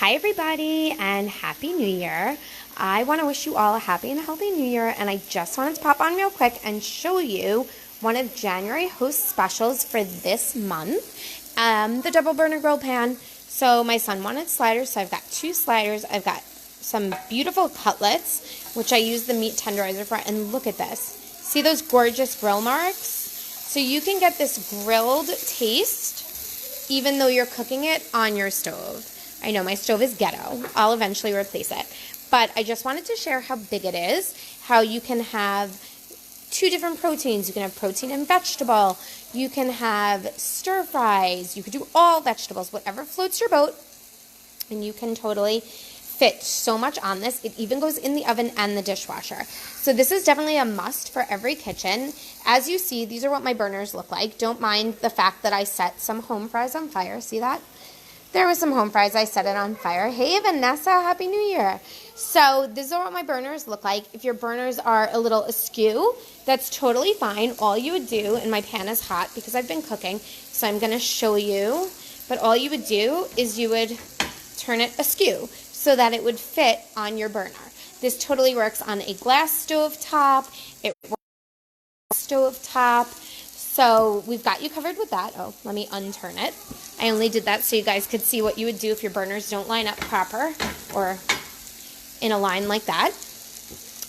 Hi everybody and Happy New Year. I want to wish you all a happy and a healthy New Year, and I just wanted to pop on real quick and show you one of January Host specials for this month, the double burner grill pan. So my son wanted sliders, so I've got 2 sliders. I've got some beautiful cutlets, which I use the meat tenderizer for, and look at this. See those gorgeous grill marks? So you can get this grilled taste even though you're cooking it on your stove. I know my stove is ghetto. I'll eventually replace it. But I just wanted to share how big it is, how you can have 2 different proteins. You can have protein and vegetable. You can have stir fries. You could do all vegetables, whatever floats your boat. And you can totally fit so much on this. It even goes in the oven and the dishwasher. So this is definitely a must for every kitchen. As you see, these are what my burners look like. Don't mind the fact that I set some home fries on fire. See that? There was some home fries. I set it on fire. Hey, Vanessa, Happy New Year. So this is what my burners look like. If your burners are a little askew, that's totally fine. All you would do, and my pan is hot because I've been cooking, so I'm going to show you. But all you would do is you would turn it askew so that it would fit on your burner. This totally works on a glass stove top. It works on a stove top. So we've got you covered with that. Oh, let me unturn it. I only did that so you guys could see what you would do if your burners don't line up proper or in a line like that.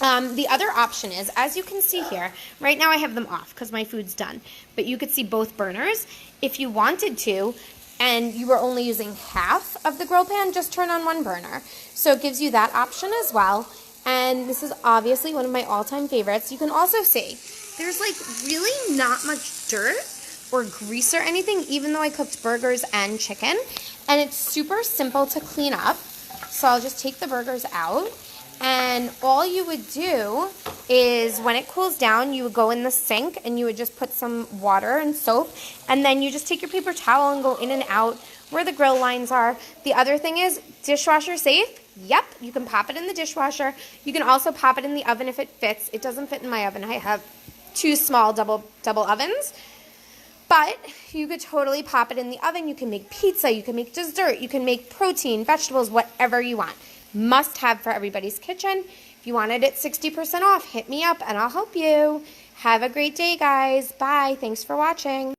The other option is, as you can see here, right now I have them off because my food's done, but you could see both burners. If you wanted to, and you were only using half of the grill pan, just turn on one burner. So it gives you that option as well. And this is obviously one of my all-time favorites. You can also see there's like really not much dirt or grease or anything, even though I cooked burgers and chicken. And it's super simple to clean up. So I'll just take the burgers out. And all you would do is when it cools down, you would go in the sink and you would just put some water and soap. And then you just take your paper towel and go in and out where the grill lines are. The other thing is dishwasher safe. Yep, you can pop it in the dishwasher. You can also pop it in the oven if it fits. It doesn't fit in my oven. I have 2 small double ovens. But you could totally pop it in the oven. You can make pizza, you can make dessert, you can make protein, vegetables, whatever you want. Must have for everybody's kitchen. If you wanted it 60% off, hit me up and I'll help you. Have a great day, guys. Bye. Thanks for watching.